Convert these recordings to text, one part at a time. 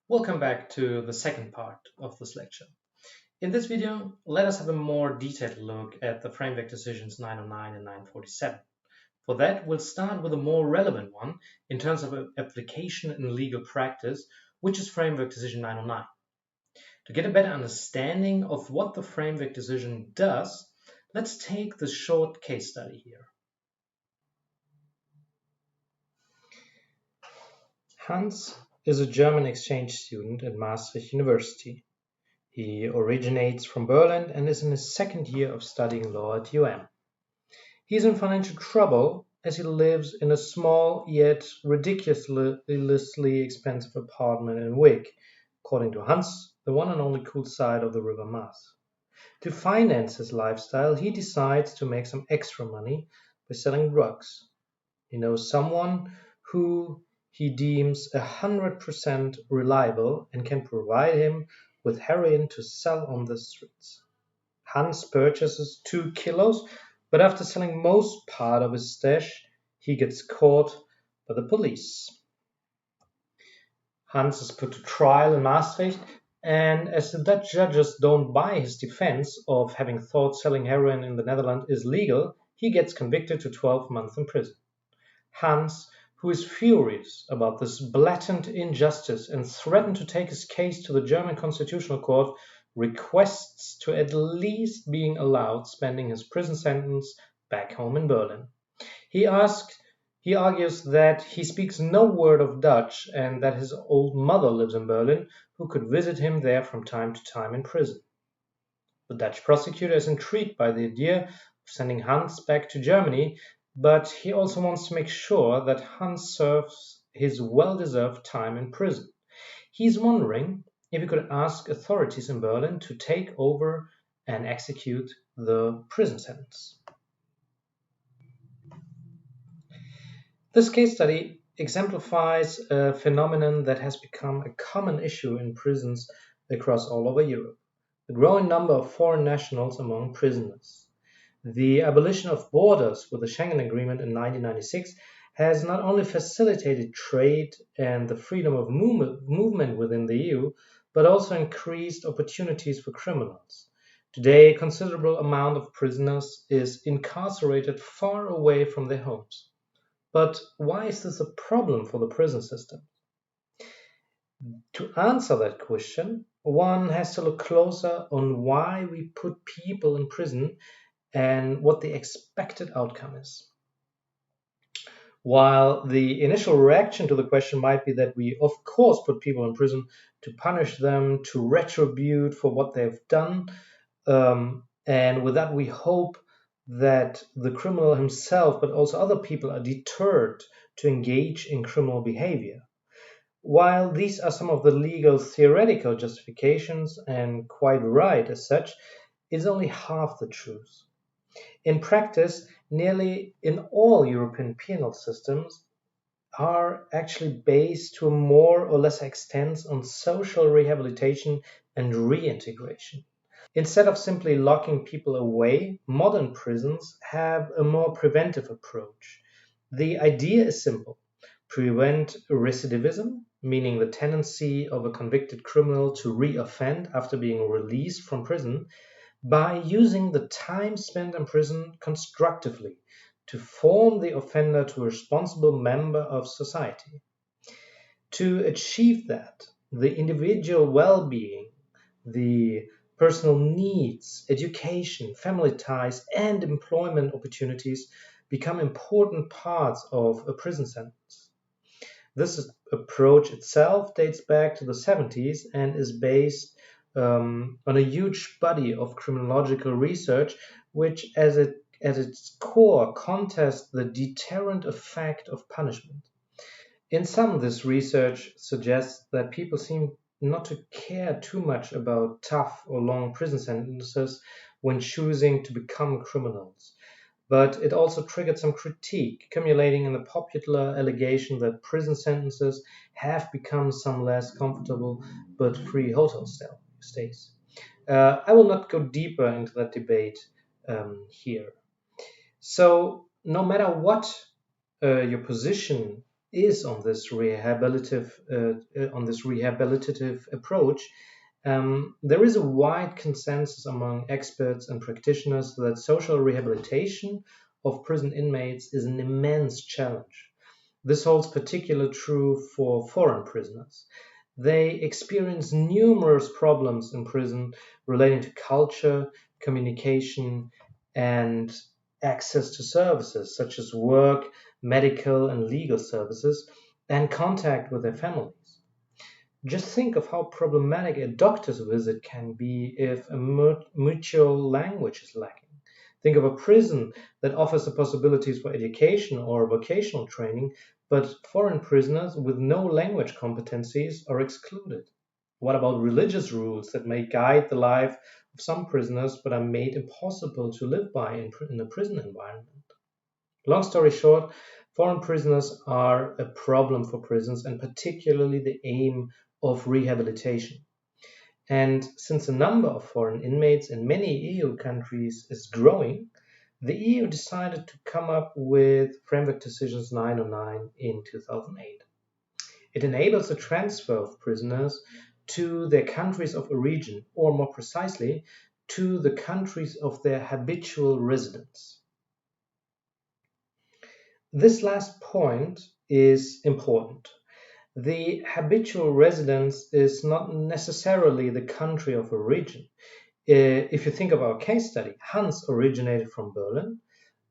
Welcome back to the second part of this lecture. In this video, let us have a more detailed look at the framework decisions 909 and 947. For that, we'll start with a more relevant one in terms of application in legal practice, which is framework decision 909. To get a better understanding of what the framework decision does, let's take this short case study here. Hans is a German exchange student at Maastricht University. He originates from Berlin and is in his second year of studying law at He is in financial trouble as he lives in a small yet ridiculously expensive apartment in Wick, according to Hans, the one and only cool side of the River Maas. To finance his lifestyle, he decides to make some extra money by selling drugs. He knows someone who he deems 100% reliable and can provide him with heroin to sell on the streets. Hans purchases 2 kilos, but after selling most part of his stash, he gets caught by the police. Hans is put to trial in Maastricht, and as the Dutch judges don't buy his defense of having thought selling heroin in the Netherlands is legal, he gets convicted to 12 months in prison. Hans, who is furious about this blatant injustice and threatened to take his case to the German Constitutional Court, requests to at least being allowed spending his prison sentence back home in Berlin. He argues that he speaks no word of Dutch and that his old mother lives in Berlin, who could visit him there from time to time in prison. The Dutch prosecutor is intrigued by the idea of sending Hans back to Germany, but he also wants to make sure that Hans serves his well-deserved time in prison. He's wondering if he could ask authorities in Berlin to take over and execute the prison sentence. This case study exemplifies a phenomenon that has become a common issue in prisons across all over Europe: the growing number of foreign nationals among prisoners. The abolition of borders with the Schengen Agreement in 1996 has not only facilitated trade and the freedom of movement within the EU, but also increased opportunities for criminals. Today, a considerable amount of prisoners is incarcerated far away from their homes. But why is this a problem for the prison system? To answer that question, one has to look closer on why we put people in prison and what the expected outcome is. While the initial reaction to the question might be that we, of course, put people in prison to punish them, to retribute for what they've done, and with that we hope that the criminal himself, but also other people, are deterred to engage in criminal behavior. While these are some of the legal theoretical justifications, and quite right as such, it's only half the truth. In practice, nearly in all European penal systems are actually based to a more or less extent on social rehabilitation and reintegration. Instead of simply locking people away, modern prisons have a more preventive approach. The idea is simple: prevent recidivism, meaning the tendency of a convicted criminal to reoffend after being released from prison, by using the time spent in prison constructively to form the offender to a responsible member of society. To achieve that, the individual well-being, the personal needs, education, family ties, and employment opportunities become important parts of a prison sentence. This approach itself dates back to the 70s and is based on a huge body of criminological research, which at its core contests the deterrent effect of punishment. In sum, this research suggests that people seem not to care too much about tough or long prison sentences when choosing to become criminals. But it also triggered some critique, accumulating in the popular allegation that prison sentences have become some less comfortable but free hotel stays. I will not go deeper into that debate here. So, no matter what your position is on this rehabilitative approach, there is a wide consensus among experts and practitioners that social rehabilitation of prison inmates is an immense challenge. This holds particularly true for foreign prisoners. They experience numerous problems in prison relating to culture, communication, and access to services such as work, medical, and legal services, and contact with their families. Just think of how problematic a doctor's visit can be if a mutual language is lacking. Think of a prison that offers the possibilities for education or vocational training, but foreign prisoners with no language competencies are excluded. What about religious rules that may guide the life of some prisoners but are made impossible to live by in a prison environment? Long story short, foreign prisoners are a problem for prisons and particularly the aim of rehabilitation. And since the number of foreign inmates in many EU countries is growing, the EU decided to come up with Framework Decisions 909 in 2008. It enables the transfer of prisoners to their countries of origin, or more precisely, to the countries of their habitual residence. This last point is important. The habitual residence is not necessarily the country of origin. If you think of our case study, Hans originated from Berlin,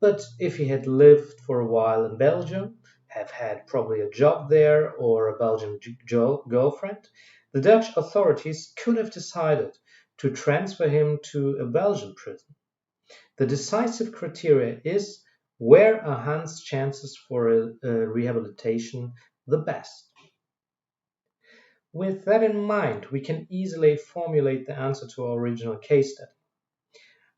but if he had lived for a while in Belgium, have had probably a job there or a Belgian girlfriend, the Dutch authorities could have decided to transfer him to a Belgian prison. The decisive criteria is, where are Hans' chances for a rehabilitation the best? With that in mind, we can easily formulate the answer to our original case study.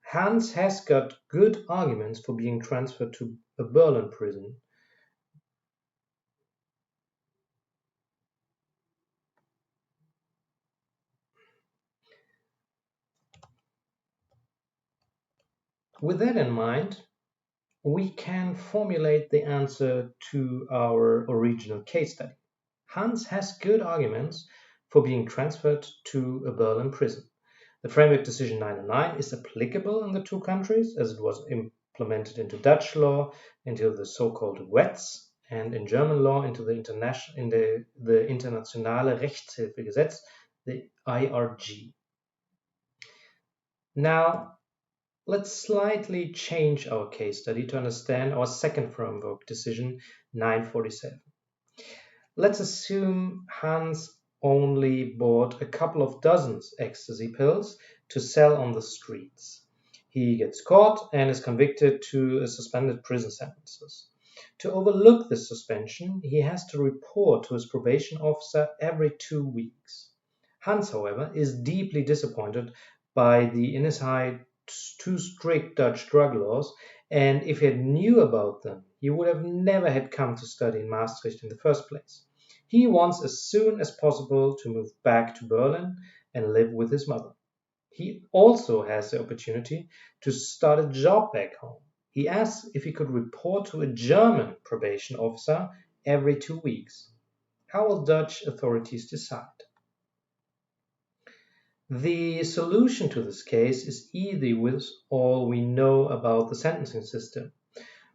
Hans has got good arguments for being transferred to a Berlin prison. With that in mind, we can formulate the answer to our original case study. Hans has good arguments for being transferred to a Berlin prison. The Framework Decision 909 is applicable in the two countries as it was implemented into Dutch law, into the so-called WETS, and in German law into the Internationale Rechtshilfegesetz, the IRG. Now, let's slightly change our case study to understand our second framework decision, 947. Let's assume Hans only bought a couple of dozens ecstasy pills to sell on the streets. He gets caught and is convicted to a suspended prison sentences. To overlook this suspension, he has to report to his probation officer every 2 weeks. Hans, however, is deeply disappointed by the in his eye too strict Dutch drug laws, and if he had knew about them, he would have never had come to study in Maastricht in the first place. He wants as soon as possible to move back to Berlin and live with his mother. He also has the opportunity to start a job back home. He asks if he could report to a German probation officer every 2 weeks. How will Dutch authorities decide? The solution to this case is easy with all we know about the sentencing system.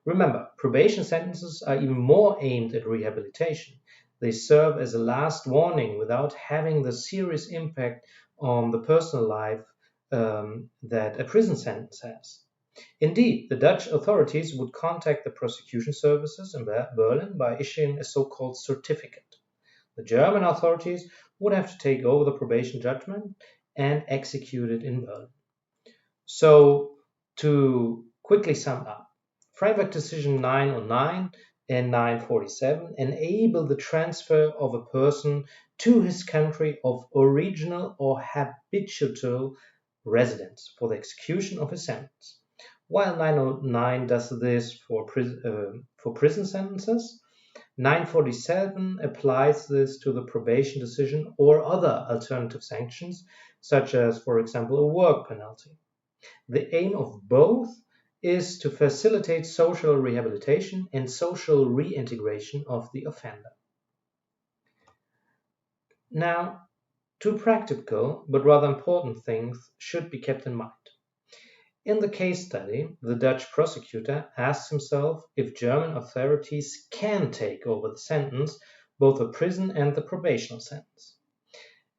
Remember, probation sentences are even more aimed at rehabilitation. They serve as a last warning without having the serious impact on the personal life that a prison sentence has. Indeed, the Dutch authorities would contact the prosecution services in Berlin by issuing a so-called certificate. The German authorities would have to take over the probation judgment and execute it in Berlin. So, to quickly sum up, Framework Decision 909 and 947 enable the transfer of a person to his country of original or habitual residence for the execution of his sentence. While 909 does this for prison sentences, 947 applies this to the probation decision or other alternative sanctions, such as, for example, a work penalty. The aim of both is to facilitate social rehabilitation and social reintegration of the offender. Now, two practical but rather important things should be kept in mind. In the case study, the Dutch prosecutor asks himself if German authorities can take over the sentence, both the prison and the probational sentence.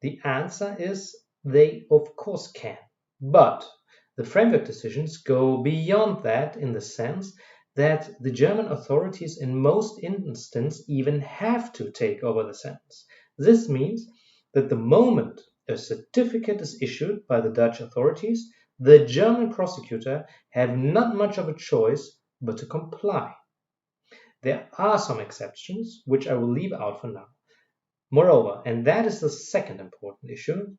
The answer is they of course can, but the framework decisions go beyond that in the sense that the German authorities in most instances even have to take over the sentence. This means that the moment a certificate is issued by the Dutch authorities, the German prosecutor have not much of a choice but to comply. There are some exceptions, which I will leave out for now. Moreover, and that is the second important issue,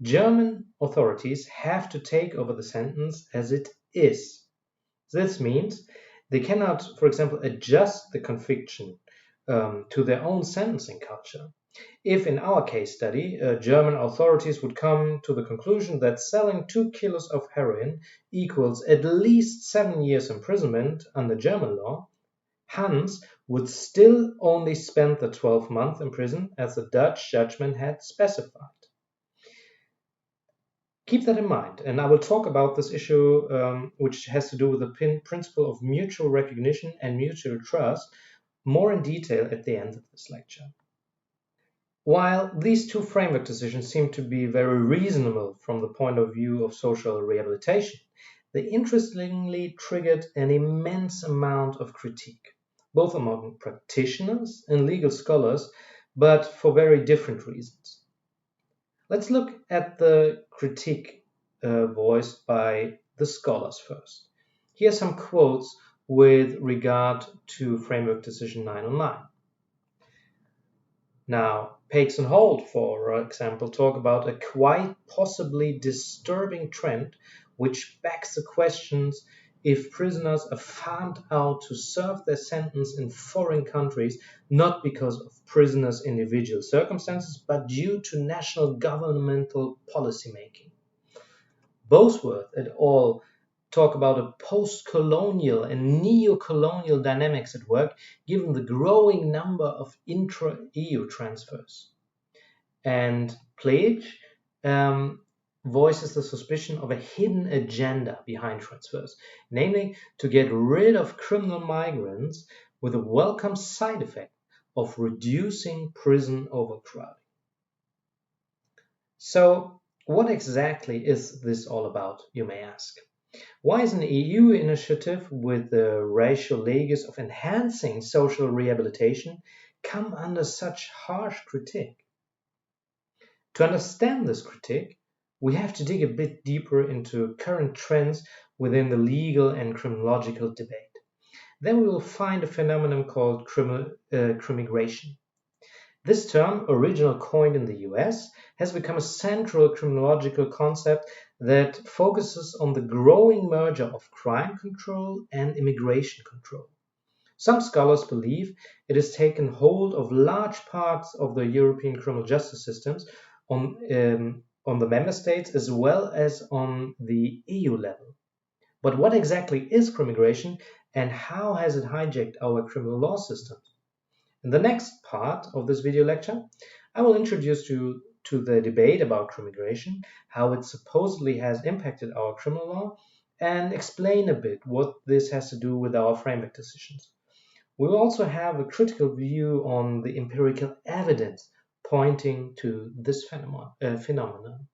German authorities have to take over the sentence as it is. This means they cannot, for example, adjust the conviction to their own sentencing culture. If in our case study, German authorities would come to the conclusion that selling 2 kilos of heroin equals at least 7 years imprisonment under German law, Hans would still only spend the 12 months in prison as the Dutch judgment had specified. Keep that in mind, and I will talk about this issue, which has to do with the principle of mutual recognition and mutual trust, more in detail at the end of this lecture. While these two framework decisions seem to be very reasonable from the point of view of social rehabilitation, they interestingly triggered an immense amount of critique, both among practitioners and legal scholars, but for very different reasons. Let's look at the critique voiced by the scholars first. Here are some quotes with regard to Framework Decision 909. Now, Pakes and Holt, for example, talk about a quite possibly disturbing trend which begs the questions if prisoners are farmed out to serve their sentence in foreign countries, not because of prisoners' individual circumstances, but due to national governmental policymaking. Bosworth et al. Talk about a post-colonial and neo-colonial dynamics at work given the growing number of intra-EU transfers. And Plage voices the suspicion of a hidden agenda behind transfers, namely to get rid of criminal migrants with a welcome side effect of reducing prison overcrowding. So, what exactly is this all about, you may ask? Why is an EU initiative with the ratio legis of enhancing social rehabilitation come under such harsh critique? To understand this critique, we have to dig a bit deeper into current trends within the legal and criminological debate. Then we will find a phenomenon called crimigration. This term, originally coined in the US, has become a central criminological concept that focuses on the growing merger of crime control and immigration control. Some scholars believe it has taken hold of large parts of the European criminal justice systems on the member states as well as on the EU level. But what exactly is crimigration and how has it hijacked our criminal law system? In the next part of this video lecture, I will introduce you to the debate about crimigration, how it supposedly has impacted our criminal law, and explain a bit what this has to do with our framework decisions. We will also have a critical view on the empirical evidence pointing to this phenomenon.